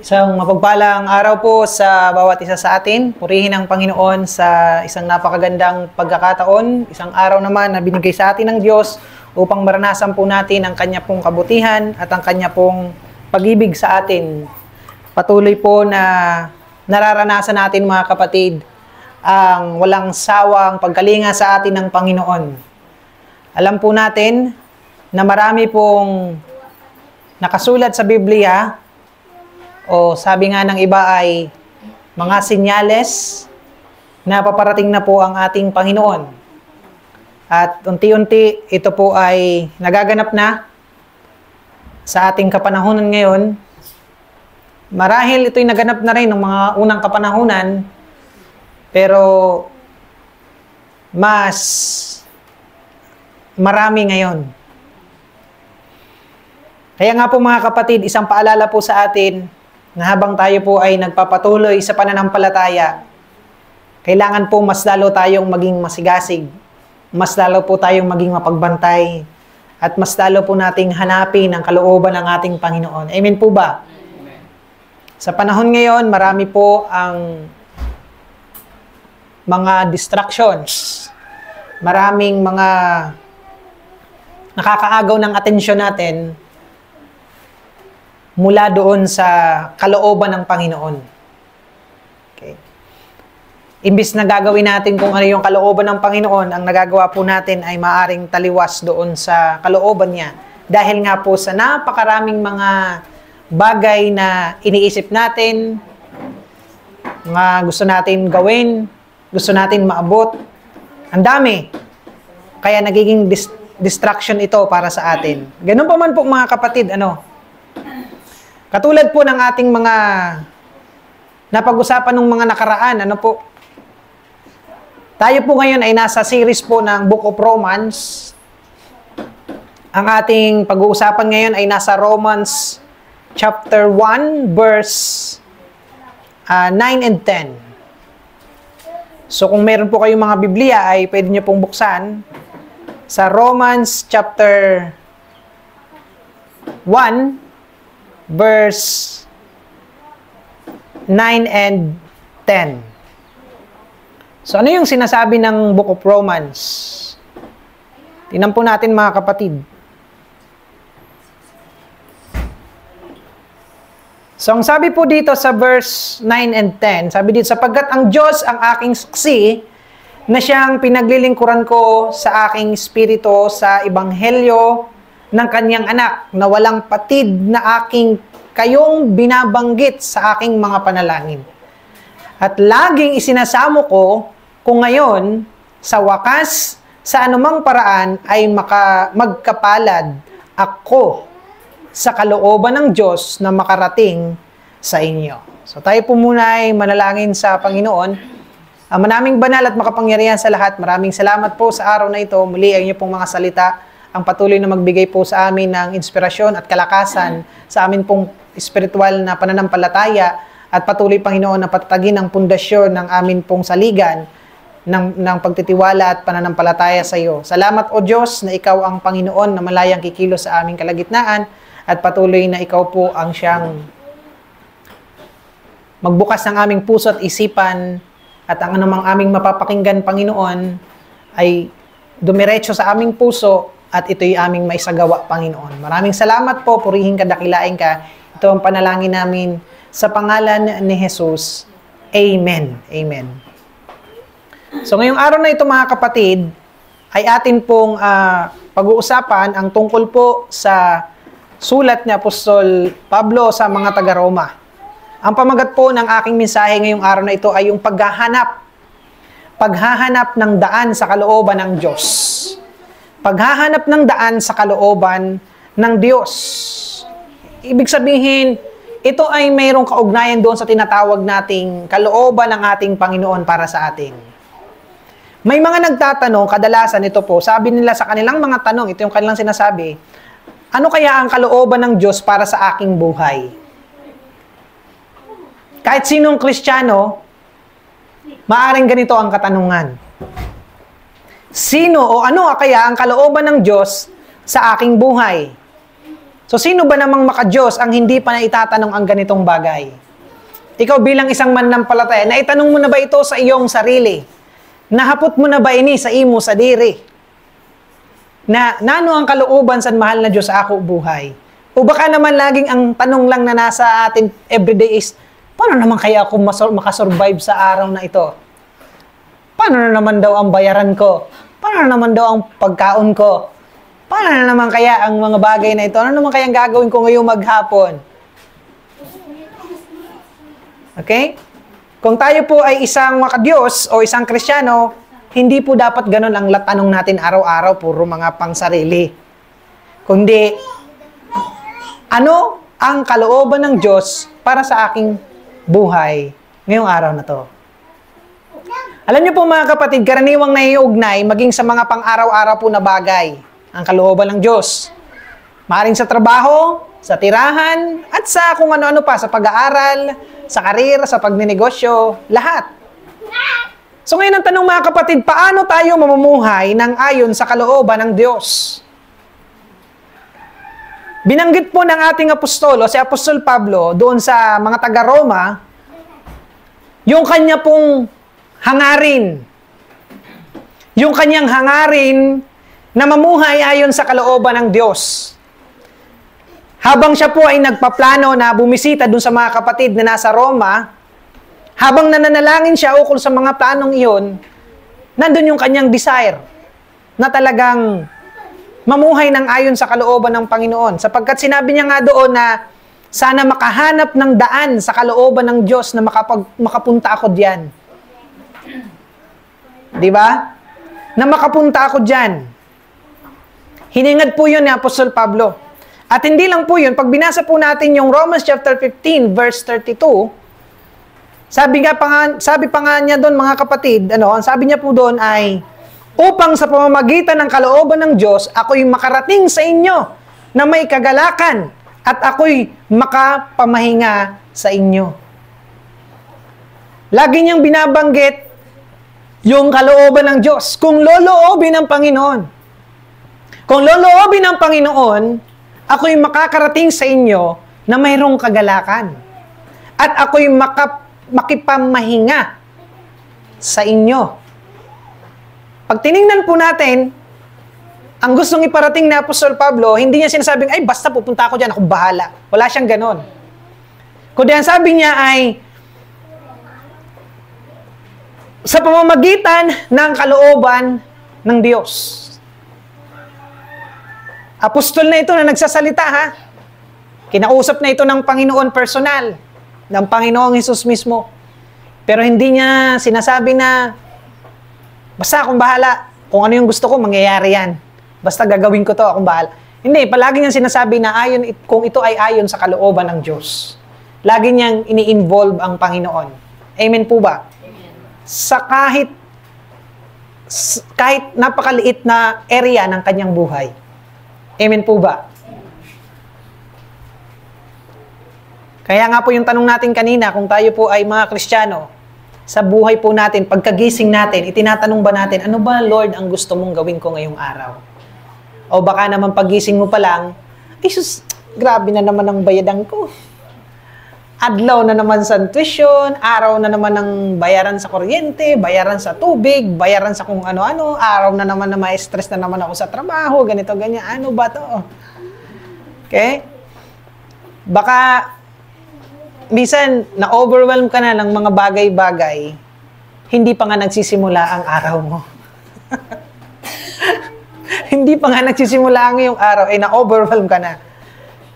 Isang mapagpalang araw po sa bawat isa sa atin. Purihin ang Panginoon sa isang napakagandang pagkakataon. Isang araw naman na binigay sa atin ng Diyos upang maranasan po natin ang Kanya pong kabutihan at ang Kanya pong pag-ibig sa atin. Patuloy po na nararanasan natin mga kapatid ang walang sawang pagkalinga sa atin ng Panginoon. Alam po natin na marami pong nakasulat sa Biblia o sabi nga ng iba ay mga senyales na paparating na po ang ating Panginoon. At unti-unti ito po ay nagaganap na sa ating kapanahunan ngayon. Marahil ito'y naganap na rin ng mga unang kapanahunan, pero mas marami ngayon. Kaya nga po mga kapatid, isang paalala po sa atin na habang tayo po ay nagpapatuloy sa pananampalataya, kailangan po mas lalo tayong maging masigasig, mas lalo po tayong maging mapagbantay, at mas lalo po nating hanapin ang kalooban ng ating Panginoon. Amen po ba? Amen. Sa panahon ngayon, marami po ang mga distractions. Maraming mga nakakaagaw ng atensyon natin mula doon sa kalooban ng Panginoon. Okay. Imbis na gagawin natin kung ano yung kalooban ng Panginoon, ang nagagawa po natin ay maaring taliwas doon sa kalooban niya. Dahil nga po sa napakaraming mga bagay na iniisip natin, mga gusto natin gawin, gusto natin maabot. Ang dami. Kaya nagiging distraction ito para sa atin. Ganun pa man po mga kapatid, katulad po ng ating mga napag-usapan ng mga nakaraan, tayo po ngayon ay nasa series po ng Book of Romans. Ang ating pag-uusapan ngayon ay nasa Romans chapter 1, verse 9 and 10. So kung meron po kayong mga Biblia ay pwede nyo pong buksan sa Romans chapter 1, verse 9 and 10. So ano yung sinasabi ng Book of Romans? Tingnan po natin mga kapatid. So ang sabi po dito sa verse 9 and 10, sabi dito, sapagkat ang Diyos ang aking saksi na siyang pinaglilingkuran ko sa aking espiritu sa ebanghelyo ng kanyang anak na walang patid na aking kayong binabanggit sa aking mga panalangin. At laging isinasamo ko kung ngayon, sa wakas, sa anumang paraan ay magkapalad ako sa kalooban ng Diyos na makarating sa inyo. So tayo po muna ay manalangin sa Panginoon. Manaming banal at makapangyarihan sa lahat, maraming salamat po sa araw na ito. Muli ang inyo pong mga salita ang patuloy na magbigay po sa amin ng inspirasyon at kalakasan sa amin pong espiritual na pananampalataya at patuloy, Panginoon, na patatagin ang pundasyon ng amin pong saligan ng pagtitiwala at pananampalataya sa iyo. Salamat, O Diyos, na Ikaw ang Panginoon na malayang kikilos sa aming kalagitnaan at patuloy na Ikaw po ang siyang magbukas ng aming puso at isipan at ang anumang aming mapapakinggan, Panginoon, ay dumiretso sa aming puso at ito'y aming maisagawa, Panginoon. Maraming salamat po, purihin ka, dakilain ka. Ito ang panalangin namin sa pangalan ni Jesus. Amen. Amen. So ngayong araw na ito mga kapatid, ay atin pong pag-uusapan ang tungkol po sa sulat ni Apostol Pablo sa mga taga-Roma. Ang pamagat po ng aking mensahe ngayong araw na ito ay yung paghahanap ng daan sa kalooban ng Diyos. Paghahanap ng daan sa kalooban ng Diyos. Ibig sabihin, ito ay mayroong kaugnayan doon sa tinatawag nating kalooban ng ating Panginoon para sa atin. May mga nagtatanong, kadalasan ito po, sabi nila sa kanilang mga tanong, ito yung kanilang sinasabi, ano kaya ang kalooban ng Diyos para sa aking buhay? Kahit sinong Kristiyano, maaring ganito ang katanungan. Sino o ano kaya ang kalooban ng Diyos sa aking buhay? So, sino ba namang maka-Diyos ang hindi pa na itatanong ang ganitong bagay? Ikaw bilang isang mananampalataya, naitanong mo na ba ito sa iyong sarili? Nahapot mo na ba ini sa imo sa diri? Na nano ang kalooban sa mahal na Diyos sa ako buhay? O baka naman laging ang tanong lang na nasa atin everyday is, paano naman kaya ako makasurvive sa araw na ito? Paano na naman daw ang bayaran ko? Paano na naman daw ang pagkaon ko? Paano na naman kaya ang mga bagay na ito? Ano naman kaya ang gagawin ko ngayong maghapon? Okay? Kung tayo po ay isang maka-Diyos o isang Kristiyano, hindi po dapat ganun ang tanong natin araw-araw, puro mga pangsarili. Kundi, ano ang kalooban ng Diyos para sa aking buhay ngayong araw na to? Alam niyo po mga kapatid, karaniwang naiugnay maging sa mga pang-araw-araw po na bagay ang kalooban ng Diyos. Maaaring sa trabaho, sa tirahan, at sa kung ano-ano pa, sa pag-aaral, sa karir, sa pagninegosyo, lahat. So ngayon ang tanong mga kapatid, paano tayo mamumuhay ng ayon sa kalooban ng Diyos? Binanggit po ng ating apostolo, si Apostol Pablo, doon sa mga taga-Roma, yung kanya pong hangarin. Yung kanyang hangarin na mamuhay ayon sa kalooban ng Diyos. Habang siya po ay nagpaplano na bumisita dun sa mga kapatid na nasa Roma, habang nananalangin siya ukol sa mga planong iyon, nandun yung kanyang desire na talagang mamuhay ng ayon sa kalooban ng Panginoon. Sapagkat sinabi niya nga doon na sana makahanap ng daan sa kalooban ng Diyos na makapunta ako diyan. Di ba? Na makapunta ako diyan. Hiningad po yun ni Apostol Pablo. At hindi lang po yun, pag binasa po natin yung Romans chapter 15 verse 32, sabi pa nga niya doon mga kapatid, ang sabi niya po doon ay, upang sa pamamagitan ng kalooban ng Diyos, ako'y makarating sa inyo na may kagalakan at ako'y makapamahinga sa inyo. Lagi niyang binabanggit yung kalooban ng Diyos. Kung loloobin ng Panginoon, ako'y makakarating sa inyo na mayroong kagalakan. At ako'y makipamahinga sa inyo. Pag tiningnan po natin, ang gustong iparating ni Apostol Pablo, hindi niya sinasabing, ay basta pupunta ako dyan, ako bahala. Wala siyang ganon. Kundi ang sabi niya ay, sa pamamagitan ng kalooban ng Diyos. Apostol na ito na nagsasalita ha. Kinausap na ito ng Panginoon personal, ng Panginoong Hesus mismo. Pero hindi niya sinasabi na, basta akong bahala, kung ano yung gusto ko, mangyayari yan. Basta gagawin ko to, akong bahala. Hindi, palagi niyang sinasabi na kung ito ay ayon sa kalooban ng Diyos. Lagi niyang ini-involve ang Panginoon. Amen po ba? Sa kahit napakaliit na area ng kanyang buhay. Amen po ba? Kaya nga po yung tanong natin kanina, kung tayo po ay mga Kristiyano, sa buhay po natin, pagkagising natin, itinatanong ba natin, ano ba Lord ang gusto mong gawin ko ngayong araw? O baka naman paggising mo pa lang, Jesus, grabe na naman ang bayadan ko. Adlaw na naman sa tuition, araw na naman ng bayaran sa kuryente, bayaran sa tubig, bayaran sa kung ano-ano, araw na naman na ma-stress na naman ako sa trabaho, ganito, ganyan. Ano ba to? Okay? Baka, minsan, na-overwhelm ka na ng mga bagay-bagay, hindi pa nga nagsisimula ang araw mo. Hindi pa nga nagsisimula ang iyong araw, na-overwhelm ka na.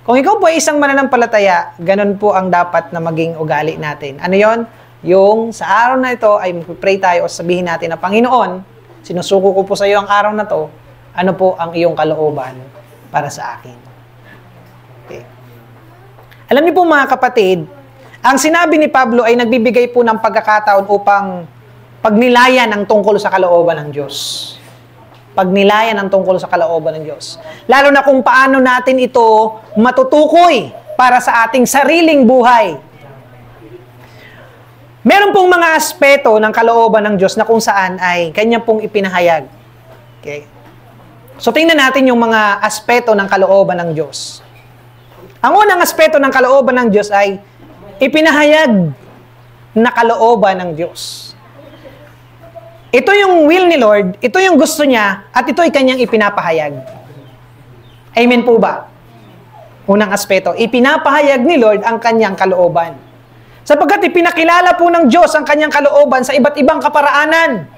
Kung ikaw po ay isang mananampalataya, ganun po ang dapat na maging ugali natin. Ano yon? Yung sa araw na ito ay mag-pray tayo o sabihin natin na, Panginoon, sinusuko ko po sa iyo ang araw na to, ano po ang iyong kalooban para sa akin. Okay. Alam niyo po mga kapatid, ang sinabi ni Pablo ay nagbibigay po ng pagkakataon upang pagnilayan ang tungkol sa kalooban ng Diyos. Pagnilayan ang tungkol sa kalooban ng Diyos. Lalo na kung paano natin ito matutukoy para sa ating sariling buhay. Meron pong mga aspeto ng kalooban ng Diyos na kung saan ay kanya pong ipinahayag. Okay? So tingnan natin yung mga aspeto ng kalooban ng Diyos. Ang unang aspeto ng kalooban ng Diyos ay ipinahayag na kalooban ng Diyos. Ito yung will ni Lord, ito yung gusto niya, at ito ay kanyang ipinapahayag. Amen po ba? Unang aspeto, ipinapahayag ni Lord ang kanyang kalooban. Sapagkat ipinakilala po ng Diyos ang kanyang kalooban sa iba't ibang kaparaanan.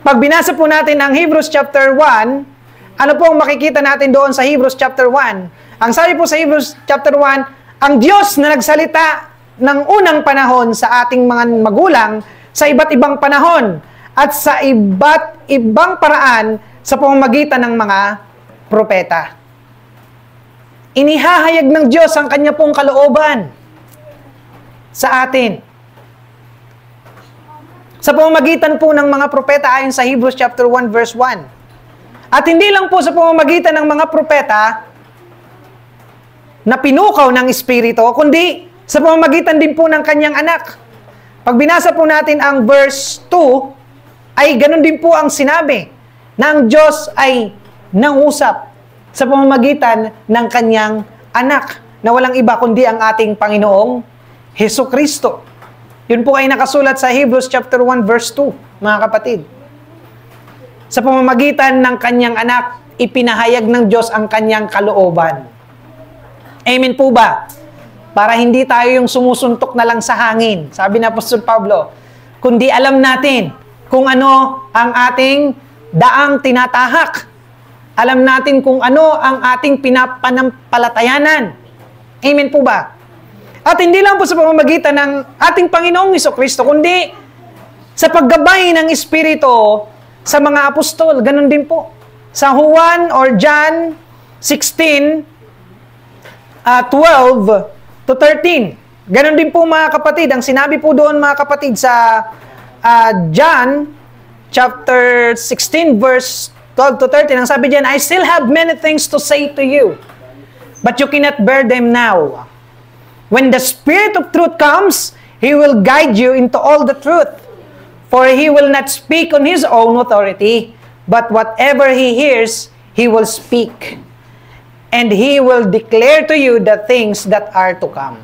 Pag binasa po natin ang Hebrews chapter 1, ano po ang makikita natin doon sa Hebrews chapter 1? Ang sabi po sa Hebrews chapter 1, ang Diyos na nagsalita ng unang panahon sa ating mga magulang sa iba't ibang panahon at sa iba't ibang paraan sa pamamagitan ng mga propeta. Inihahayag ng Diyos ang kanya pong kalooban sa atin. Sa pamamagitan po ng mga propeta ayon sa Hebrews chapter 1 verse 1. At hindi lang po sa pamamagitan ng mga propeta na pinukaw ng Espiritu, kundi sa pamamagitan din po ng kanyang anak. Pag binasa po natin ang verse 2, ay ganun din po ang sinabi na ang Diyos ay nangusap sa pamamagitan ng kanyang anak na walang iba kundi ang ating Panginoong Hesukristo. Yun po ay nakasulat sa Hebrews chapter 1 verse 2, mga kapatid. Sa pamamagitan ng kanyang anak, ipinahayag ng Diyos ang kanyang kalooban. Amen po ba? Para hindi tayo yung sumusuntok na lang sa hangin, sabi na Apostol Pablo, kundi alam natin kung ano ang ating daang tinatahak. Alam natin kung ano ang ating pinapanampalatayanan. Amen po ba? At hindi lang po sa pamamagitan ng ating Panginoong Hesukristo, kundi sa paggabay ng Espiritu sa mga apostol. Ganun din po. Sa Juan or John 16, 12 to 13. Ganun din po mga kapatid. Ang sinabi po doon mga kapatid sa John chapter 16 verse 12 to 13. Ang sabi diyan, I still have many things to say to you, but you cannot bear them now. When the Spirit of truth comes, He will guide you into all the truth. For He will not speak on His own authority, but whatever He hears, He will speak. And He will declare to you the things that are to come.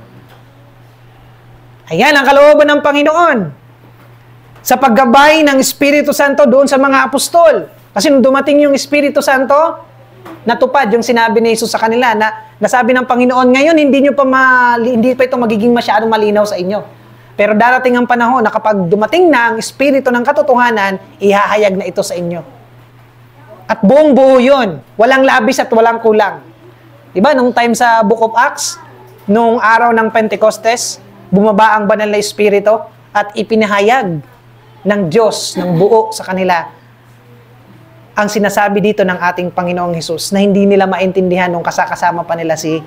Ayan ang kalooban ng Panginoon. Sa paggabay ng Espiritu Santo doon sa mga apostol. Kasi nung dumating yung Espiritu Santo, natupad yung sinabi ni Jesus sa kanila na nasabi ng Panginoon, ngayon hindi pa ito magiging masyadong malinaw sa inyo. Pero darating ang panahon na kapag dumating na ang Espiritu ng katotohanan, ihahayag na ito sa inyo. At buong buo yun. Walang labis at walang kulang. Diba, nung time sa Book of Acts, nung araw ng Pentecostes, bumaba ang banal na Espiritu at ipinahayag ng Diyos, ng buo sa kanila, ang sinasabi dito ng ating Panginoong Hesus na hindi nila maintindihan nung kasama pa nila si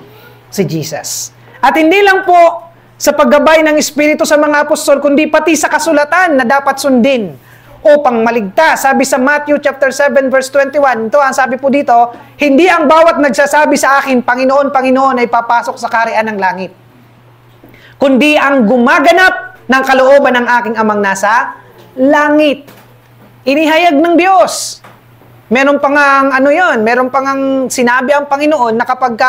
Jesus. At hindi lang po sa paggabay ng Espiritu sa mga apostol, kundi pati sa kasulatan na dapat sundin upang maligtas. Sabi sa Matthew chapter 7 verse 21, ito ang sabi po dito, hindi ang bawat nagsasabi sa akin, Panginoon, Panginoon, ay papasok sa kaharian ng langit, kundi ang gumaganap ng kalooban ng aking amang nasa langit. Inihayag ng Diyos. Meron pang meron pang sinabi ang Panginoon na kapag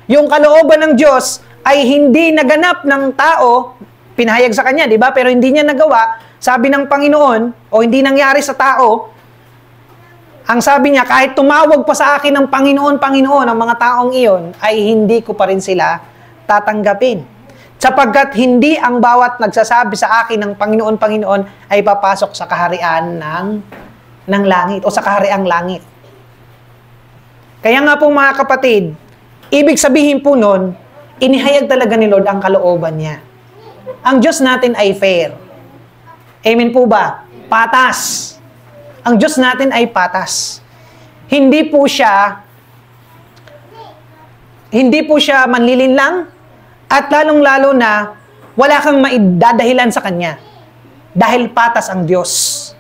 yung kalooban ng Diyos ay hindi naganap ng tao, pinahayag sa kanya, di ba? Pero hindi niya nagawa, sabi ng Panginoon, o hindi nangyari sa tao, ang sabi niya, kahit tumawag pa sa akin ng Panginoon, Panginoon, ang mga taong iyon, ay hindi ko pa rin sila tatanggapin. Sapagkat hindi ang bawat nagsasabi sa akin ng Panginoon, Panginoon, ay papasok sa kaharian ng langit o sa kahariang langit. Kaya nga po mga kapatid, ibig sabihin po nun, inihayag talaga ni Lord ang kalooban niya. Ang Diyos natin ay fair. Amen po ba? Patas. Ang Diyos natin ay patas. Hindi po siya manlilinlang at lalong-lalo na wala kang maidadahilan sa Kanya. Dahil patas ang Diyos.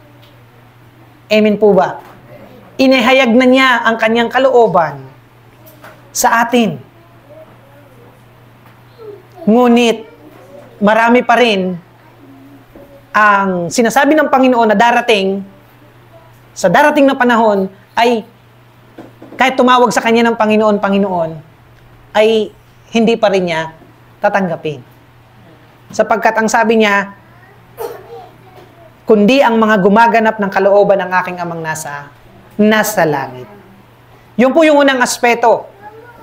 Amen po ba? Inihayag na niya ang kanyang kalooban sa atin. Ngunit, marami pa rin ang sinasabi ng Panginoon na sa darating na panahon, ay kahit tumawag sa kanya ng Panginoon, Panginoon, ay hindi pa rin niya tatanggapin. Sapagkat ang sabi niya, kundi ang mga gumaganap ng kalooban ng aking amang nasa langit. Yun po yung unang aspeto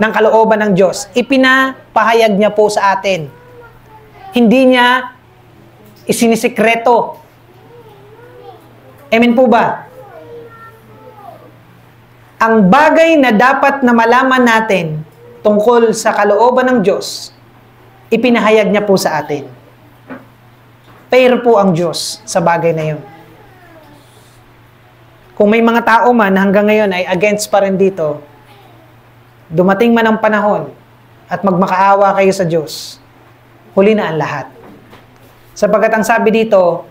ng kalooban ng Diyos. Ipinapahayag niya po sa atin. Hindi niya isinisikreto. Amen po ba? Ang bagay na dapat na malaman natin tungkol sa kalooban ng Diyos, ipinahayag niya po sa atin. Fair po ang Diyos sa bagay na yun. Kung may mga tao man hanggang ngayon ay against pa rin dito, dumating man ang panahon at magmakaawa kayo sa Diyos, huli na ang lahat. Sapagkat ang sabi dito,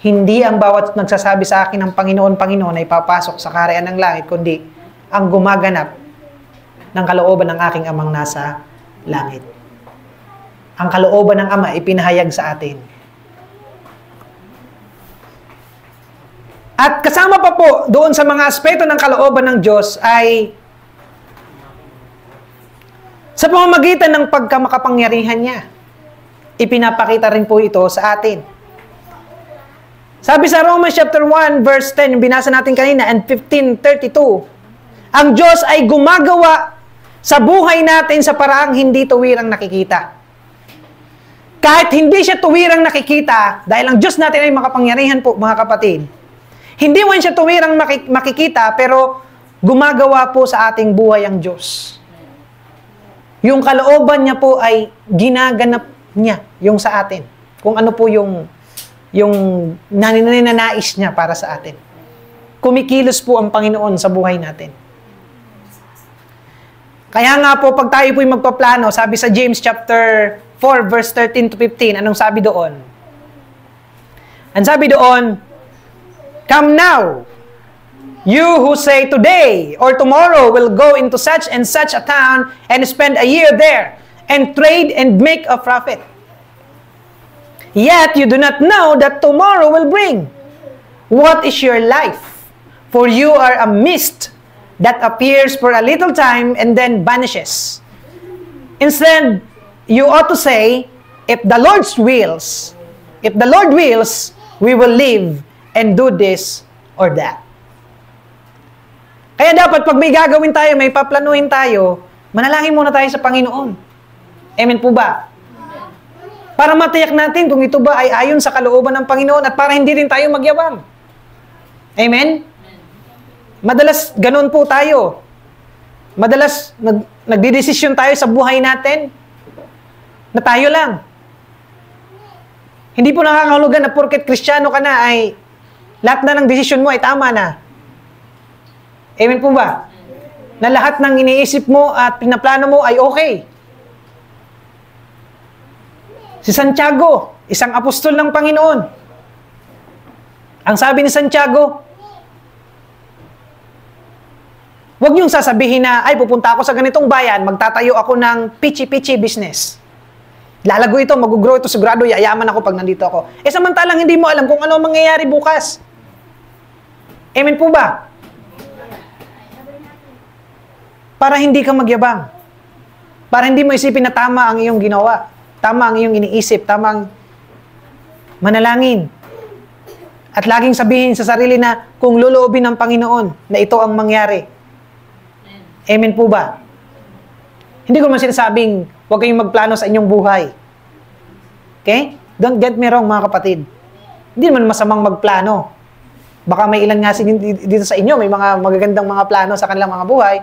hindi ang bawat nagsasabi sa akin ng Panginoon, Panginoon ay papasok sa kaharian ng langit, kundi ang gumaganap ng kalooban ng aking amang nasa langit. Ang kalooban ng Ama ipinahayag sa atin. At kasama pa po doon sa mga aspeto ng kalooban ng Diyos ay sa pamamagitan ng pagkamakapangyarihan niya. Ipinapakita rin po ito sa atin. Sabi sa Romans chapter 1 verse 10, yung binasa natin kanina, and 15:32, ang Diyos ay gumagawa sa buhay natin sa paraang hindi tuwirang nakikita. Kahit hindi siya tuwirang nakikita, dahil ang Diyos natin ay makapangyarihan po, mga kapatid, hindi man siya tuwirang makikita, pero gumagawa po sa ating buhay ang Diyos. Yung kalooban niya po ay ginaganap niya, yung sa atin. Kung ano po yung naninanais niya para sa atin. Kumikilos po ang Panginoon sa buhay natin. Kaya nga po, pag tayo po'y magpaplano, sabi sa James chapter 4, verse 13 to 15, anong sabi doon? Ang sabi doon, come now, you who say today or tomorrow will go into such and such a town and spend a year there and trade and make a profit. Yet you do not know that tomorrow will bring. What is your life? For you are a mist that appears for a little time and then vanishes. Instead, you ought to say, if the Lord wills, we will live and do this or that. Kaya dapat pag may gagawin tayo, may paplanuhin tayo, manalangin muna tayo sa Panginoon. Amen po ba? Para matiyak natin kung ito ba ay ayon sa kalooban ng Panginoon at para hindi rin tayo magyabang. Amen? Madalas ganun po tayo. Madalas nagdidesisyon tayo sa buhay natin na tayo lang. Hindi po nakakahulugan na porket Kristiyano ka na ay lahat na ng desisyon mo ay tama na. Amen po ba? Na lahat ng iniisip mo at pinaplano mo ay okay. Si Santiago, isang apostol ng Panginoon. Ang sabi ni Santiago, huwag niyong sasabihin na, ay pupunta ako sa ganitong bayan, magtatayo ako ng pichi-pichi business. Lalago ito, mag-grow ito, sigurado, yayaman ako pag nandito ako. Samantalang hindi mo alam kung ano mangyayari bukas. Amen po ba? Para hindi ka magyabang. Para hindi mo isipin na tama ang iyong ginawa. Tama ang iyong iniisip. Tama ang manalangin. At laging sabihin sa sarili na kung loloobin ng Panginoon na ito ang mangyari. Amen po ba? Hindi ko naman sinasabing huwag kayong magplano sa inyong buhay. Okay? Don't get me wrong, mga kapatid. Hindi naman masamang magplano. Baka may ilan nga dito sa inyo, may mga magagandang mga plano sa kanilang mga buhay.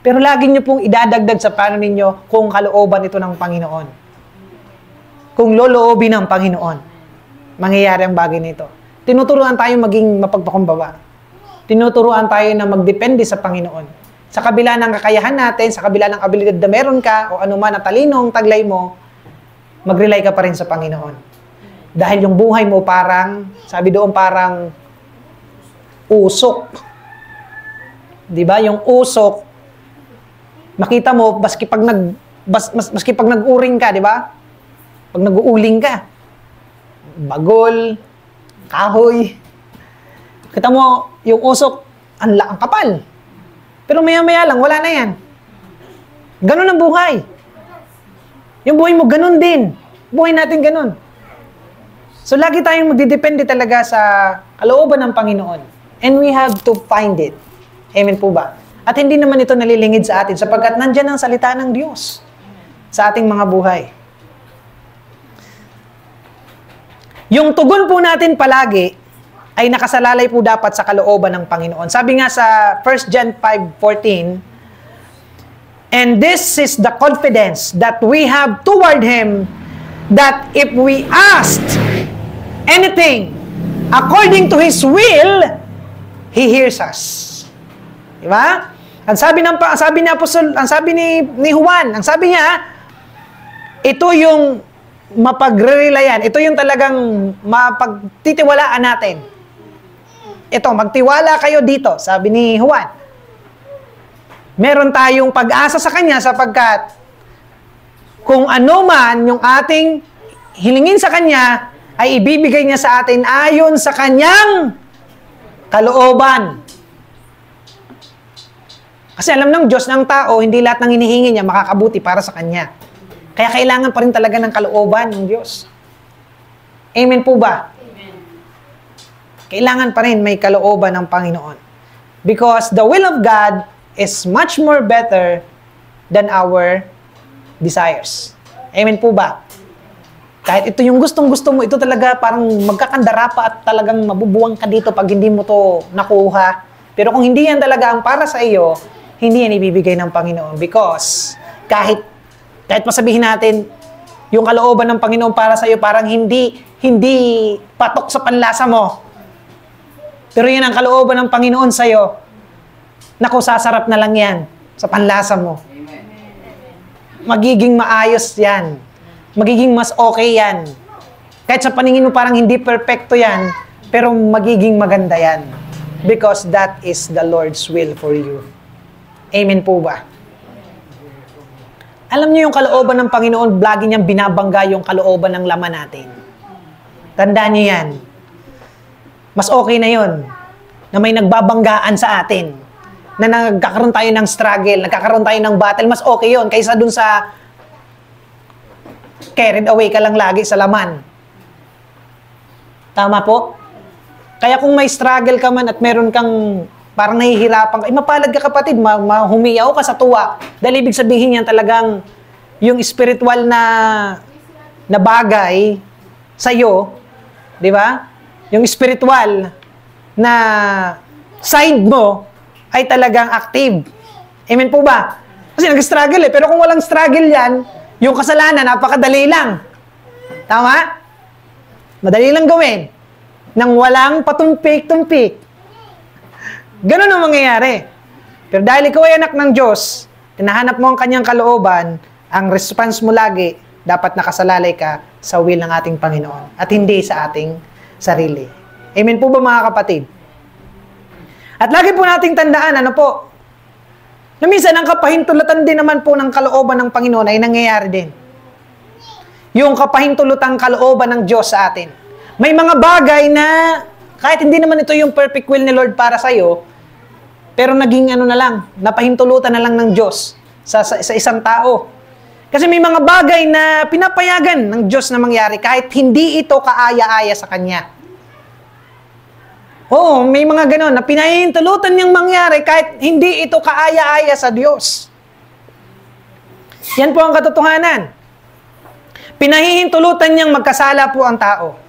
Pero lagi nyo pong idadagdag sa plano ninyo kung kalooban ito ng Panginoon. Kung loloobin ng Panginoon, mangyayari ang bagay nito. Tinuturuan tayo maging mapagpakumbaba. Tinuturuan tayo na magdepende sa Panginoon. Sa kabila ng kakayahan natin, sa kabila ng abilidad na meron ka, o anuman na talinong taglay mo, mag-rely ka pa rin sa Panginoon. Dahil yung buhay mo parang, sabi doon parang usok. Diba? Yung usok, makita mo, maski pag nag-uring ka, diba? Pag nag-uuling ka, bagol, kahoy, kita mo, yung usok, ang kapal. Pero maya-maya lang, wala na yan. Ganun ang buhay. Yung buhay mo, ganun din. Buhay natin ganun. So, lagi tayong magdidepende talaga sa kalooban ng Panginoon. And we have to find it. Amen po ba? At hindi naman ito nalilingid sa atin sapagkat nandyan ang salita ng Diyos sa ating mga buhay. Yung tugon po natin palagi ay nakasalalay po dapat sa kalooban ng Panginoon. Sabi nga sa 1 John 5:14, and this is the confidence that we have toward Him, that if we asked anything according to His will, He hears us. Diba? Ang sabi ni Juan, ang sabi niya, ito yung mapagre-relayan, ito yung talagang mapagtitiwalaan natin. Ito, magtiwala kayo dito, sabi ni Juan. Meron tayong pag-asa sa Kanya sapagkat kung ano man yung ating hilingin sa Kanya, ay ibibigay niya sa atin ayon sa Kanyang kalooban. Kasi alam ng Diyos ng tao, hindi lahat ng hinihingi niya makakabuti para sa Kanya. Kaya kailangan pa rin talaga ng kalooban ng Diyos. Amen po ba? Amen. Kailangan pa rin may kalooban ng Panginoon. Because the will of God is much more better than our desires. Amen po ba? Kahit ito yung gustong-gusto mo, ito talaga parang magkakandara pa at talagang mabubuwang ka dito pag hindi mo to nakuha. Pero kung hindi yan talaga ang para sa iyo, hindi yan ibibigay ng Panginoon. Because kahit masabihin natin, yung kalooban ng Panginoon para sa iyo parang hindi patok sa panlasa mo. Pero yan ang kalooban ng Panginoon sa iyo. Naku, sasarap na lang yan sa panlasa mo. Magiging maayos yan. Magiging mas okay yan. Kahit sa paningin mo parang hindi perfecto yan, pero magiging maganda yan. Because that is the Lord's will for you. Amen po ba? Alam niyo yung kalooban ng Panginoon, lagi niyang binabangga yung kalooban ng laman natin. Tandaan niyo yan. Mas okay na yon na may nagbabanggaan sa atin. Na nagkakaroon tayo ng struggle, nagkakaroon tayo ng battle. Mas okay yon kaysa dun sa carried away ka lang lagi sa laman. Tama po? Kaya kung may struggle ka man at meron kang parang nahihirapan ka, mapalad ka kapatid, humiyaw ka sa tuwa. Dahil ibig sabihin yan talagang yung spiritual na bagay sa'yo, di ba? Yung spiritual na side mo ay talagang active. Amen po ba? Kasi nag-struggle eh. Pero kung walang struggle yan, yung kasalanan, napakadali lang. Tama? Madali lang gawin. Nang walang patumpik-tumpik. Ganun ang mangyayari. Pero dahil ikaw ay anak ng Diyos, tinahanap mo ang Kanyang kalooban, ang response mo lagi, dapat nakasalalay ka sa will ng ating Panginoon at hindi sa ating sarili. Amen po ba mga kapatid? At lagi po nating tandaan, ano po, na minsan ang kapahintulutan din naman po ng kalooban ng Panginoon ay nangyayari din. Yung kapahintulutang kalooban ng Diyos sa atin. May mga bagay na kahit hindi naman ito yung perfect will ni Lord para sa'yo, pero naging napahintulutan na lang ng Diyos sa isang tao. Kasi may mga bagay na pinapayagan ng Diyos na mangyari kahit hindi ito kaaya-aya sa Kanya. Oo, may mga ganon na pinahintulutan niyang mangyari kahit hindi ito kaaya-aya sa Diyos. Yan po ang katotohanan. Pinahihintulutan niyang magkasala po ang tao.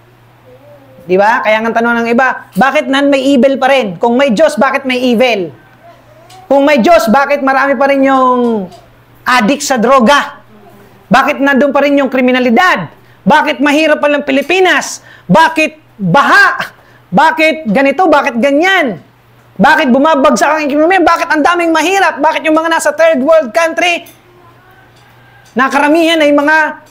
Di ba? Kaya ang tanong ng iba, bakit nan may evil pa rin? Kung may Diyos, bakit may evil? Kung may Diyos, bakit marami pa rin yung addict sa droga? Bakit nandun pa rin yung kriminalidad? Bakit mahirap palang Pilipinas? Bakit baha? Bakit ganito? Bakit ganyan? Bakit bumabagsak ang ekonomiya? Bakit ang daming mahirap? Bakit yung mga nasa third world country, na karamihan ay mga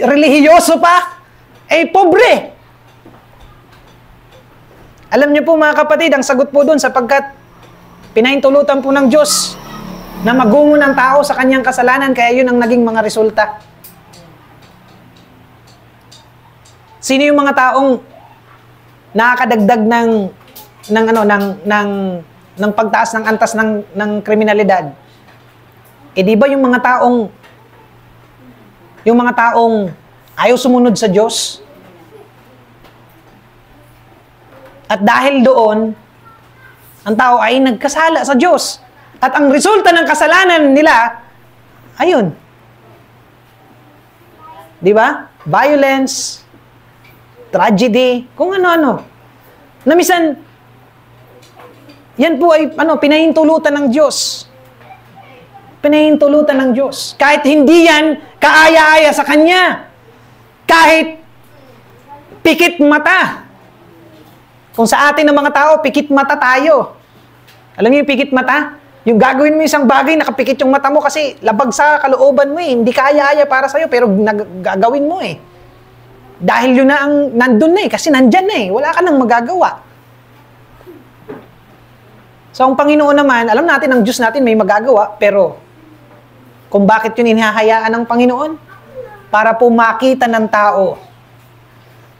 relihiyoso pa, ay pobre? Alam niyo po mga kapatid, ang sagot po doon sapagkat pinahintulutan po ng Diyos na magungo ng tao sa kanyang kasalanan, kaya yun ang naging mga resulta. Sino yung mga taong nakakadagdag ng pagtaas ng antas ng kriminalidad? di ba yung mga taong ayaw sumunod sa Diyos? At dahil doon, ang tao ay nagkasala sa Diyos. At ang resulta ng kasalanan nila, ayun. Di ba? Violence, tragedy, kung ano-ano. Na minsan, yan po ay pinahintulutan ng Diyos. Pinahintulutan ng Diyos. Kahit hindi yan kaaya-aya sa Kanya. Kahit pikit mata. Kung sa atin ng mga tao, pikit mata tayo. Alam niyo yung pikit mata? Yung gagawin mo isang bagay, nakapikit yung mata mo kasi labag sa kalooban mo eh. Hindi kaaya-aya para sa'yo, pero gagawin mo eh. Dahil yun na ang nandun na eh, kasi nandyan na eh. Wala ka nang magagawa. So, ang Panginoon naman, alam natin, ang Diyos natin may magagawa, pero kung bakit yun inihahayaan ng Panginoon? Para po makita ng tao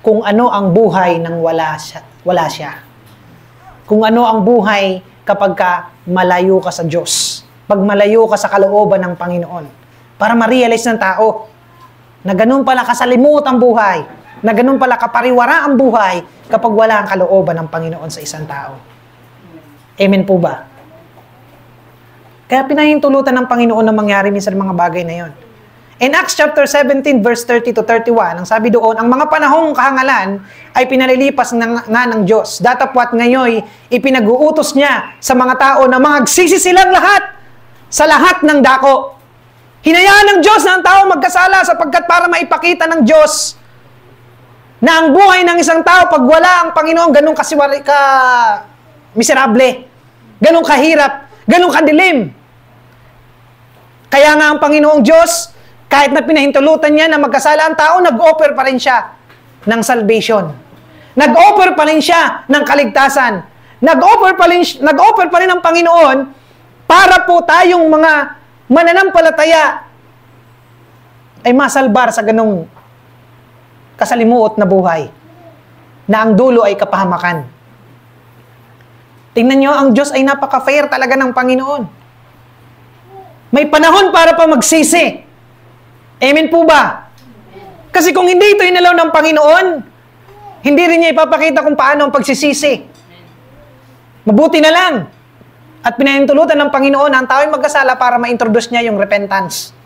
kung ano ang buhay nang wala siya. Kung ano ang buhay kapag ka malayo ka sa Diyos. Pag malayo ka sa kalooban ng Panginoon. Para ma-realize ng tao na ganun pala kasalimut ang buhay, na ganun pala kapariwara ang buhay kapag wala ang kalooban ng Panginoon sa isang tao. Amen po ba? Kaya pinahintulutan ng Panginoon na mangyari minsan mga bagay na yon. In Acts chapter 17, verse 30 to 31, ang sabi doon, ang mga panahong kahangalan ay pinalilipas nga ng Diyos. Datapwat ngayon, ipinag-uutos niya sa mga tao na magsisi silang lahat sa lahat ng dako. Hinayaan ng Diyos na ang tao magkasala sapagkat para maipakita ng Diyos na ang buhay ng isang tao pag wala ang Panginoon, ganun miserable, ganun kahirap, ganun kadilim. Kaya nga ang Panginoong Diyos, kahit na pinahintulutan niya na magkasala ang tao, nag-offer pa rin siya ng salvation. Nag-offer pa rin siya ng kaligtasan. Nag-offer pa rin ang Panginoon para po tayong mga mananampalataya ay masalbar sa ganong kasalimuot na buhay na ang dulo ay kapahamakan. Tingnan nyo, ang Diyos ay napaka-fair talaga ng Panginoon. May panahon para pa magsisi. Amen po ba? Kasi kung hindi ito inalaw ng Panginoon, hindi rin niya ipapakita kung paano ang pagsisisi. Mabuti na lang. At pinahintulutan ng Panginoon ang tao ay magkasala para ma-introduce niya yung repentance.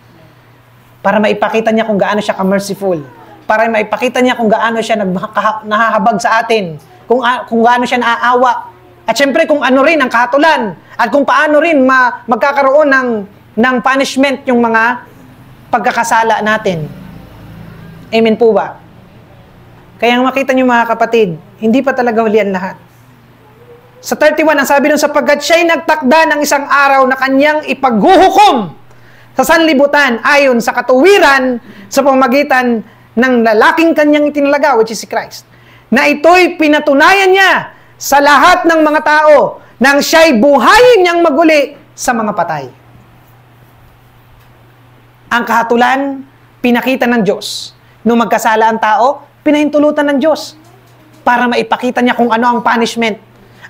Para maipakita niya kung gaano siya ka-merciful. Para maipakita niya kung gaano siya nahahabag sa atin. Kung gaano siya naaawa. At syempre kung ano rin ang kahatulan. At kung paano rin magkakaroon ng punishment yung mga pagkakasala natin. Amen po ba? Kaya makita niyo mga kapatid, hindi pa talaga huli ang lahat. Sa 31, ang sabi nun, sapagkat siya'y nagtakda ng isang araw na kanyang ipaghuhukom sa sanlibutan ayon sa katuwiran sa pamamagitan ng lalaking kanyang itinalaga, which is si Christ. Na ito'y pinatunayan niya sa lahat ng mga tao nang siya'y buhayin niyang maguli sa mga patay. Ang kahatulan, pinakita ng Diyos. Nung magkasala ang tao, pinahintulutan ng Diyos para maipakita niya kung ano ang punishment.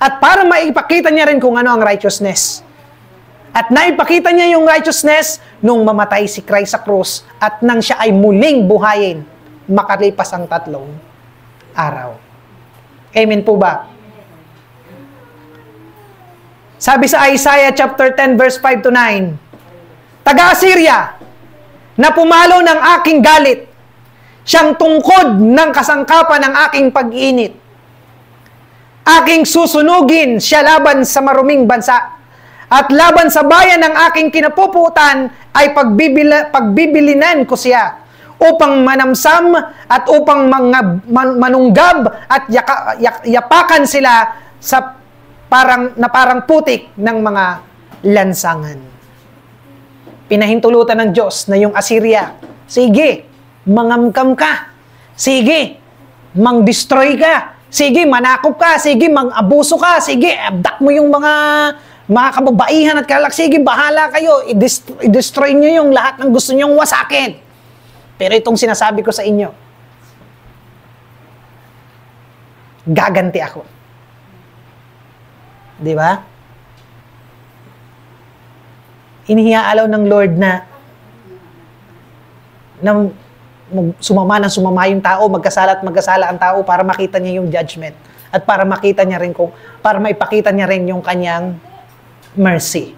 At para maipakita niya rin kung ano ang righteousness. At naipakita niya yung righteousness nung mamatay si Christ sa krus at nang siya ay muling buhayin makalipas ang 3 araw. Amen po ba? Sabi sa Isaiah chapter 10 verse 5 to 9, taga-Assyria, na pumalo ng aking galit, siyang tungkod ng kasangkapan ng aking pag-init. Aking susunugin siya laban sa maruming bansa, at laban sa bayan ng aking kinapuputan ay pagbibilinan ko siya, upang manamsam at upang manunggab at yapakan sila sa parang putik ng mga lansangan. Pinahintulutan ng Diyos na yung Assyria, sige, mangamkam ka. Sige, mang-destroy ka. Sige, manakop ka. Sige, mang-abuso ka. Sige, abdak mo yung mga kababaihan at kalak. Sige, bahala kayo. I-destroy nyo yung lahat ng gusto nyong wasakin. Pero itong sinasabi ko sa inyo, gaganti ako. Di ba? inihialaw ng Lord na sumama ng sumama yung tao, magkasala at magkasala ang tao para makita niya yung judgment. At para makita niya rin para maipakita niya rin yung kanyang mercy.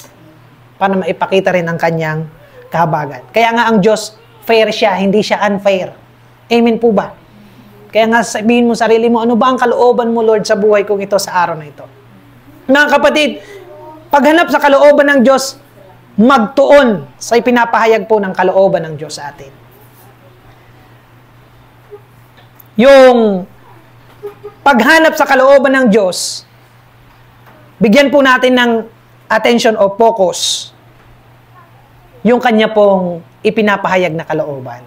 Para maipakita rin ang kanyang kahabagan. Kaya nga ang Diyos, fair siya, hindi siya unfair. Amen po ba? Kaya nga sabihin mo sarili mo, ano ba ang kalooban mo, Lord, sa buhay kong ito sa araw na ito? Mga kapatid, paghanap sa kalooban ng Diyos, magtuon sa ipinapahayag po ng kalooban ng Diyos sa atin. Yung paghanap sa kalooban ng Diyos, bigyan po natin ng attention o focus yung kanya pong ipinapahayag na kalooban.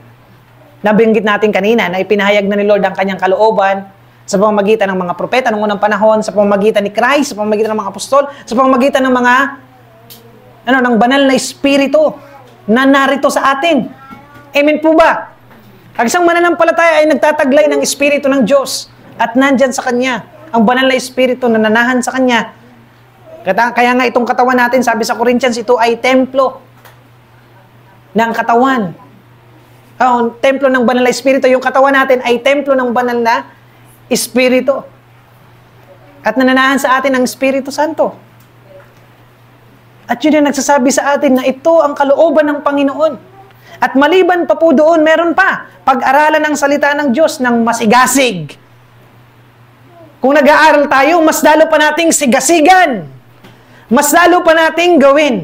Nabanggit natin kanina na ipinahayag na ni Lord ang kanyang kalooban sa pamamagitan ng mga propeta noong unang panahon, sa pamamagitan ni Christ, sa pamamagitan ng mga apostol, sa pamamagitan ng mga ng banal na espiritu na narito sa atin. Amen po ba? Ang isang mananampalataya ay nagtataglay ng espiritu ng Diyos at nandyan sa Kanya. Ang banal na espiritu na nanahan sa Kanya. Kaya nga itong katawan natin, sabi sa Corinthians, ito ay templo ng katawan. Templo ng banal na espiritu. Yung katawan natin ay templo ng banal na espiritu. At nananahan sa atin ang Espiritu Santo. At yun yung nagsasabi sa atin na ito ang kalooban ng Panginoon. At maliban pa po doon, meron pa. Pag-aralan ng salita ng Diyos ng masigasig. Kung nag-aaral tayo, mas lalo pa nating sigasigan. Mas lalo pa nating gawin.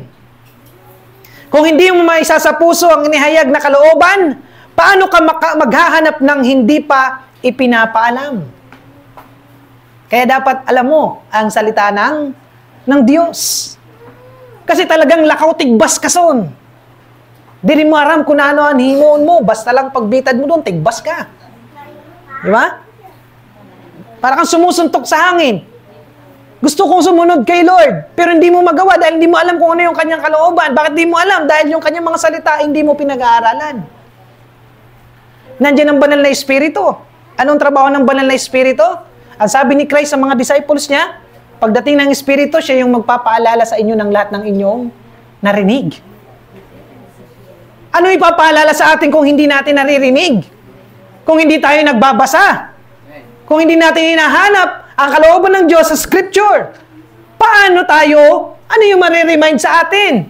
Kung hindi mo maisa sa puso ang inihayag na kalooban, paano ka maghahanap ng hindi pa ipinapaalam? Kaya dapat alam mo ang salita ng Diyos. Kasi talagang lakaw tigbas ka son. Di rin mo aram kung ano ang himoon mo. Basta lang pagbitad mo doon, tigbas ka. Di ba? Para kang sumusuntok sa hangin. Gusto kong sumunod kay Lord, pero hindi mo magawa dahil hindi mo alam kung ano yung kanyang kalooban. Bakit hindi mo alam? Dahil yung kanyang mga salita, hindi mo pinag-aaralan. Nandiyan ang banal na espiritu. Anong trabaho ng banal na espiritu? Ang sabi ni Christ sa mga disciples niya, pagdating ng espiritu, siya yung magpapaalala sa inyo ng lahat ng inyong narinig. Ano ipapaalala sa atin kung hindi natin naririnig? Kung hindi tayo nagbabasa? Kung hindi natin hinahanap ang kalooban ng Diyos sa Scripture? Paano tayo? Ano yung mariremind sa atin?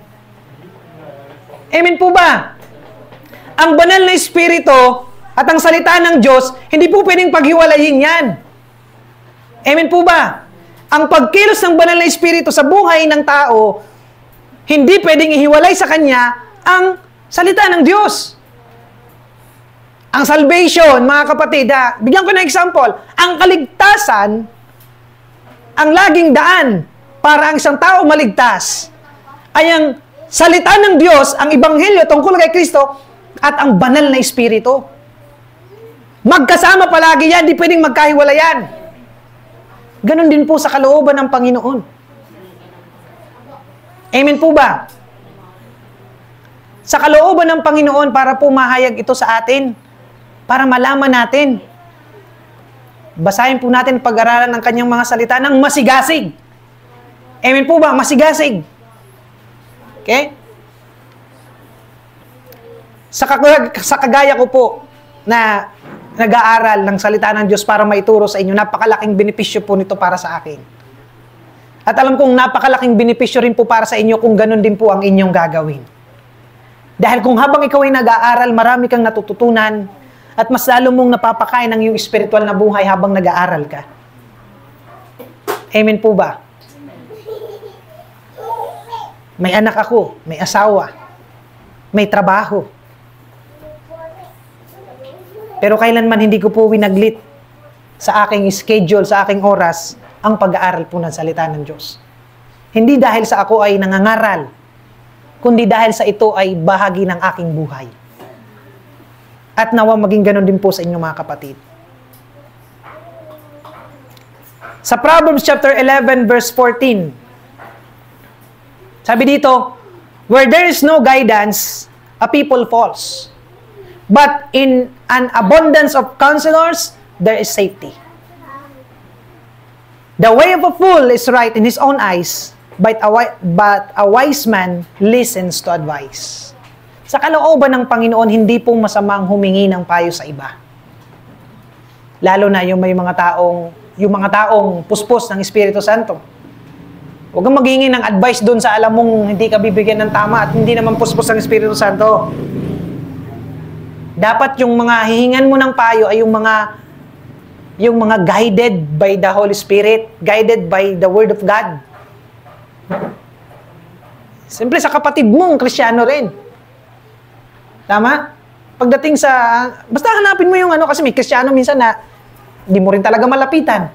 Amen po ba? Ang banal na espiritu at ang salita ng Diyos, hindi po pwedeng paghiwalayin yan. Amen po ba? Ang pagkilos ng banal na espiritu sa buhay ng tao, hindi pwedeng ihiwalay sa kanya ang salita ng Diyos. Ang salvation, mga kapatid, bigyan ko ng example, ang kaligtasan, ang laging daan para ang isang tao maligtas, ay ang salita ng Diyos, ang ebanghelyo tungkol kay Kristo, at ang banal na espiritu. Magkasama palagi yan, di pwedeng magkahiwalayan. Ganon din po sa kalooban ng Panginoon. Amen po ba? Sa kalooban ng Panginoon para po mahayag ito sa atin, para malaman natin. Basahin po natin pag-aralan ng kanyang mga salita ng masigasig. Amen po ba? Masigasig. Okay? Sa kagaya ko po na nag-aaral ng salita ng Diyos para maituro sa inyo, napakalaking benepisyo po nito para sa akin. At alam kong napakalaking benepisyo rin po para sa inyo kung ganun din po ang inyong gagawin. Dahil kung habang ikaw ay nag-aaral, marami kang natututunan at mas lalo mong napapakain ng iyong spiritual na buhay habang nag-aaral ka. Amen po ba? May anak ako, may asawa, may trabaho. Pero kailanman hindi ko po winaglit sa aking schedule, sa aking oras, ang pag-aaral po ng salita ng Diyos. Hindi dahil sa ako ay nangangaral, kundi dahil sa ito ay bahagi ng aking buhay. At nawa maging ganun din po sa inyo mga kapatid. Sa Proverbs chapter 11 verse 14, sabi dito, where there is no guidance, a people falls. But in an abundance of counselors, there is safety. The way of a fool is right in his own eyes, but a wise man listens to advice. Sa kalooban ng Panginoon, hindi po masamang humingi ng payo sa iba. Lalo na yung mga taong puspos ng Espiritu Santo. Huwag kang maghingi ng advice doon sa alam mong hindi ka bibigyan ng tama at hindi naman puspos ng Espiritu Santo. Dapat yung mga hihingan mo ng payo ay yung mga guided by the Holy Spirit, guided by the Word of God. Siyempre sa kapatid mong Kristiyano rin. Tama? Pagdating sa, basta hanapin mo yung kasi may Kristiyano minsan na hindi mo rin talaga malapitan.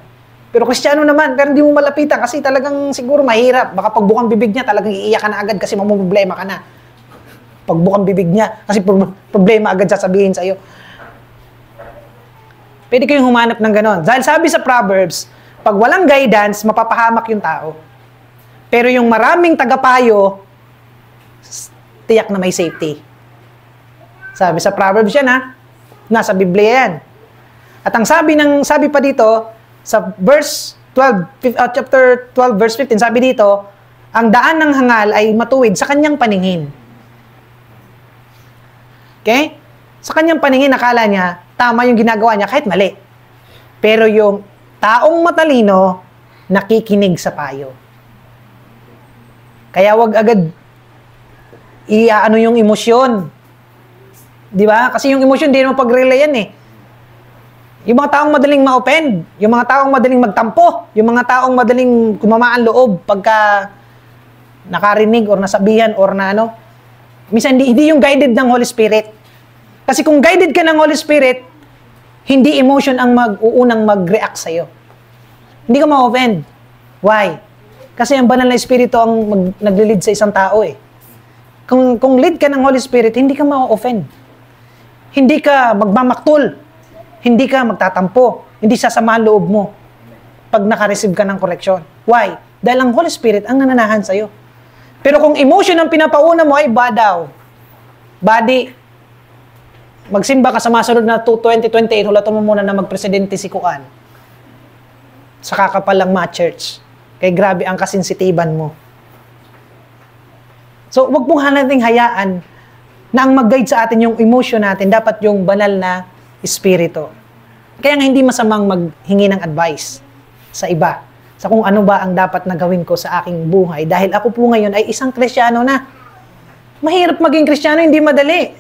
Pero Kristiyano naman, pero hindi mo malapitan kasi talagang siguro mahirap. Baka pagbukang bibig niya, talagang iiyak ka na agad kasi mamumblema ka na. Pagbukang bibig niya, kasi problema agad sasabihin sa'yo. Pwede kayong humanap ng ganon. Dahil sabi sa Proverbs, pag walang guidance, mapapahamak yung tao. Pero yung maraming tagapayo, tiyak na may safety. Sabi sa Proverbs yan nasa Biblia yan. At ang sabi pa dito, sa verse 12, chapter 12, verse 15, sabi dito, ang daan ng hangal ay matuwid sa kanyang paningin. Okay? Sa kanyang paningin, nakala niya, tama yung ginagawa niya kahit mali. Pero yung taong matalino, nakikinig sa payo. Kaya wag agad yung emosyon. Di ba? Kasi yung emosyon, di naman pag-relayan Yung mga taong madaling ma-offend, yung mga taong madaling magtampo, yung mga taong madaling kumamaan loob pagka nakarinig or nasabihan or minsan hindi yung guided ng Holy Spirit. Kasi kung guided ka ng Holy Spirit, hindi emotion ang mag-uunang mag-react sa'yo. Hindi ka ma-offend. Why? Kasi ang banal na Espiritu ang nag-lead sa isang tao Kung lead ka ng Holy Spirit, hindi ka ma-offend. Hindi ka magmamaktul. Hindi ka magtatampo. Hindi sasamahan loob mo pag naka-receive ka ng correction. Why? Dahil ang Holy Spirit ang nananahan sa'yo. Pero kung emotion ang pinapauna mo ay body, magsimba ka sa masunod na 2028, hulatan mo muna na magpresidente si Kuan. Saka ka palang ma-church. Kaya grabe ang kasensitiban mo. So, wag pong nating hayaan na ang mag-guide sa atin yung emotion natin, dapat yung banal na espiritu. Kaya nga hindi masamang maghingi ng advice sa iba, sa kung ano ba ang dapat na gawin ko sa aking buhay. Dahil ako po ngayon ay isang Kristiyano na. Mahirap maging Kristiyano, hindi madali.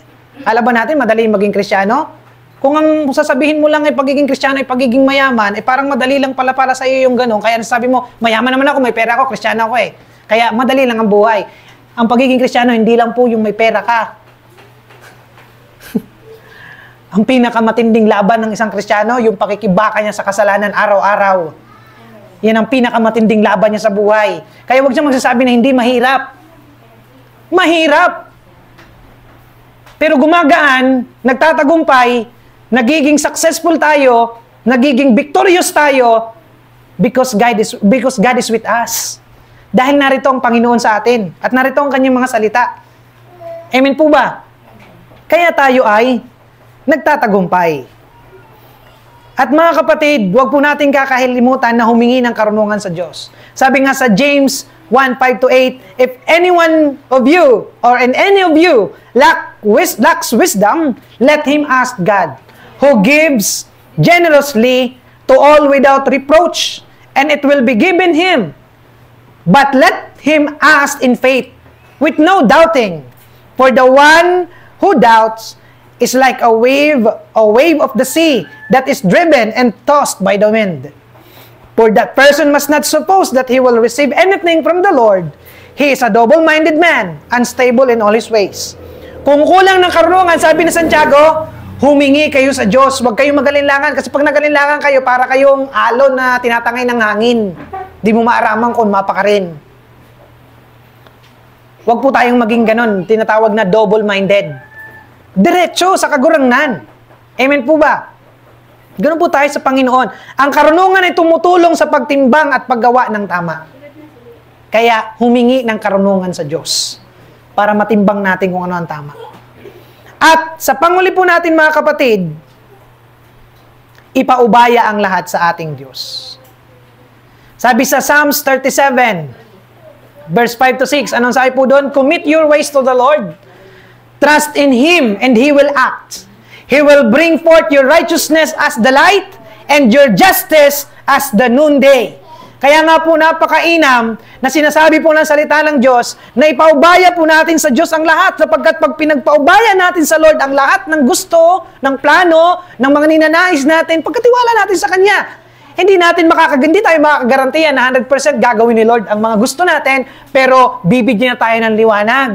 Alam ba natin, madali maging Kristiyano? Kung ang sasabihin mo lang ay pagiging Kristiyano ay pagiging mayaman, parang madali lang pala para sa iyo yung ganun. Kaya sabi mo, mayaman naman ako, may pera ako, Kristiyano ako Kaya madali lang ang buhay. Ang pagiging Kristiyano, hindi lang po yung may pera ka. Ang pinakamatinding laban ng isang Kristiyano, yung pakikibaka niya sa kasalanan araw-araw. Yan ang pinakamatinding laban niya sa buhay. Kaya huwag siyang magsasabi na hindi mahirap. Mahirap! Pero gumagaan, nagtatagumpay, nagiging successful tayo, nagiging victorious tayo, because God is with us. Dahil narito ang Panginoon sa atin, at narito ang kanyang mga salita. Amen po ba? Kaya tayo ay nagtatagumpay. At mga kapatid, huwag po natin kakahilimutan na humingi ng karunungan sa Diyos. Sabi nga sa James 1:5-8, if anyone of you, or in any of you, lacks wisdom, let him ask God, who gives generously to all without reproach, and it will be given him. But let him ask in faith, with no doubting. For the one who doubts is like a wave of the sea that is driven and tossed by the wind. For that person must not suppose that he will receive anything from the Lord. He is a double-minded man, unstable in all his ways. Kung kulang ng karunungan, sabi ni Santiago, humingi kayo sa Diyos. Huwag kayong magalinlangan. Kasi pag nagalinlangan kayo, para kayong alon na tinatangay ng hangin. Di mo maaraman kung mapa ka rin. Huwag po tayong maging ganon. Tinatawag na double-minded. Diretso sa kagurangnan. Amen po ba? Ganun po tayo sa Panginoon. Ang karunungan ay tumutulong sa pagtimbang at paggawa ng tama. Kaya humingi ng karunungan sa Diyos para matimbang natin kung ano ang tama. At sa panguli po natin mga kapatid, ipaubaya ang lahat sa ating Diyos. Sabi sa Psalms 37, Verse 5 to 6, anong sabi po doon? Commit your ways to the Lord. Trust in Him, and He will act. He will bring forth your righteousness as the light, and your justice as the noonday. Kaya nga po napakainam na sinasabi po ng salita ng Diyos na ipaubaya po natin sa Diyos ang lahat, sapagkat pag pinagpaubaya natin sa Lord ang lahat ng gusto, ng plano, ng mga ninanais natin, pagkatiwala natin sa Kanya, hindi tayo makakagarantiya na 100% gagawin ni Lord ang mga gusto natin, pero bibigyan na tayo ng liwanag.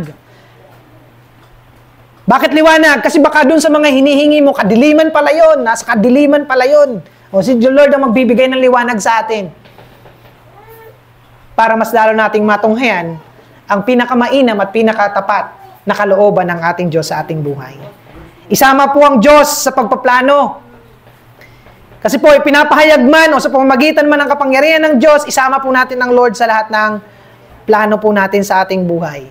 Bakit liwanag? Kasi baka dun sa mga hinihingi mo, kadiliman pala yun, nasa kadiliman pala yun. O si Lord ang magbibigay ng liwanag sa atin. Para mas lalo nating matunghayan ang pinakamainam at pinakatapat na kalooban ng ating Diyos sa ating buhay. Isama po ang Diyos sa pagpaplano. Kasi po, ipinapahayag man o sa pamamagitan man ng kapangyarihan ng Diyos, isama po natin ang Lord sa lahat ng plano po natin sa ating buhay.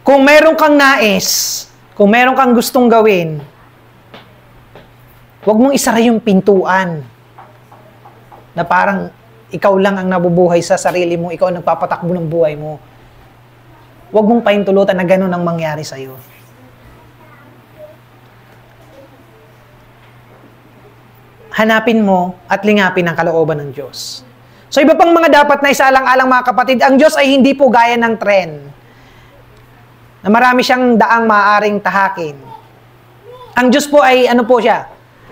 Kung meron kang nais, kung meron kang gustong gawin, huwag mong isara yung pintuan na parang ikaw lang ang nabubuhay sa sarili mo, ikaw ang nagpapatakbo ng buhay mo. Huwag mong pahintulutan na ganun ang mangyari sa'yo. Hanapin mo at lingapin ang kalooban ng Diyos. So iba pang mga dapat na isaalang-alang mga kapatid, ang Diyos ay hindi po gaya ng tren na marami siyang daang maaaring tahakin. Ang Diyos po ay ano po siya?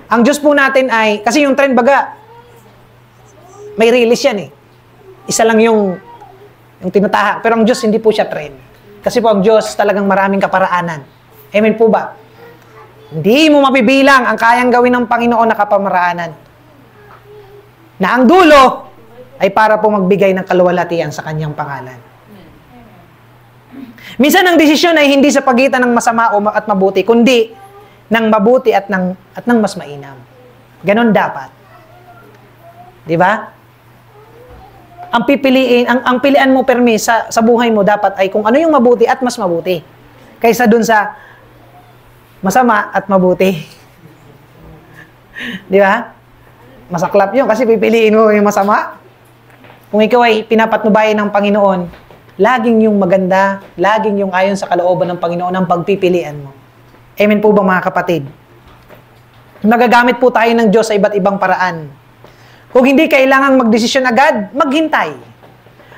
Ang Diyos po natin ay, kasi yung tren baga, may release yan eh. Isa lang yung tinatahak. Pero ang Diyos hindi po siya tren. Kasi po ang Diyos talagang maraming kaparaanan. Amen po ba? Hindi mo mabibilang ang kayang gawin ng Panginoon na kapamaraanan. Na ang dulo ay para po magbigay ng kaluwalhatian sa kanyang pangalan. Minsan ang desisyon ay hindi sa pagitan ng masama at mabuti, kundi ng mabuti at ng mas mainam. Ganon dapat. Di ba? Ang pilian mo permis sa buhay mo dapat ay kung ano yung mabuti at mas mabuti. Kaysa dun sa masama at mabuti. Di ba? Masaklap yun kasi pipiliin mo yung masama. Kung ikaw ay pinapatnubayan ng Panginoon, laging yung maganda, laging yung ayon sa kalooban ng Panginoon ang pagpipilian mo. Amen po ba mga kapatid? Magagamit po tayo ng Diyos sa iba't ibang paraan. Kung hindi kailangang magdesisyon agad, maghintay.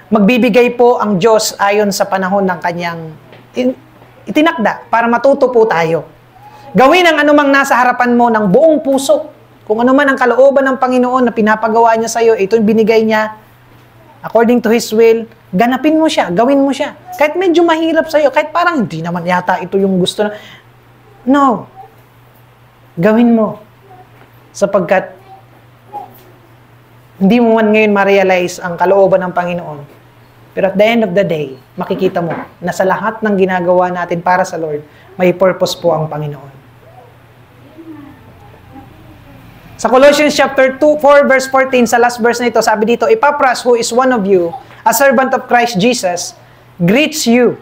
Magbibigay po ang Diyos ayon sa panahon ng kanyang itinakda para matuto po tayo. Gawin ang anumang nasa harapan mo ng buong puso. Kung ano man ang kalooban ng Panginoon na pinapagawa niya sa iyo, ito'y binigay niya according to His will, ganapin mo siya, gawin mo siya. Kahit medyo mahirap sa iyo, kahit parang hindi naman yata ito yung gusto na. No. Gawin mo. Sapagkat hindi mo man ngayon ma-realize ang kalooban ng Panginoon. Pero at the end of the day, makikita mo na sa lahat ng ginagawa natin para sa Lord, may purpose po ang Panginoon. Sa Colossians chapter 4 verse 14, sa last verse na ito, sabi dito, Epaphras, who is one of you, a servant of Christ Jesus, greets you,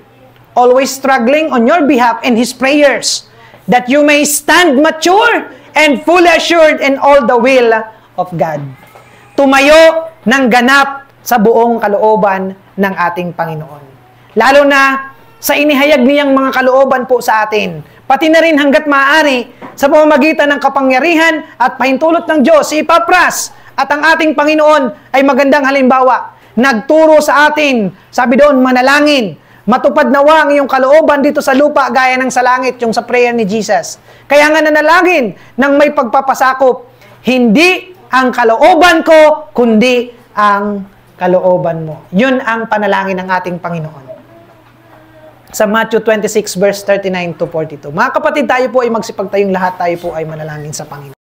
always struggling on your behalf in his prayers, that you may stand mature and fully assured in all the will of God. Tumayo ng ganap sa buong kalooban ng ating Panginoon. Lalo na sa inihayag niyang mga kalooban po sa atin, pati na rin hanggat maaari sa pamamagitan ng kapangyarihan at pahintulot ng Diyos, si Epaphras at ang ating Panginoon ay magandang halimbawa. Nagturo sa atin, sabi doon, manalangin, matupad nawa ang iyong kalooban dito sa lupa gaya ng sa langit, yung sa prayer ni Jesus. Kaya nga nanalangin ng may pagpapasakop, hindi ang kalooban ko, kundi ang kalooban mo. Yun ang panalangin ng ating Panginoon. Sa Matthew 26 verse 39 to 42. Mga kapatid, tayo po ay magsipagtayong lahat, tayo po ay manalangin sa Panginoon.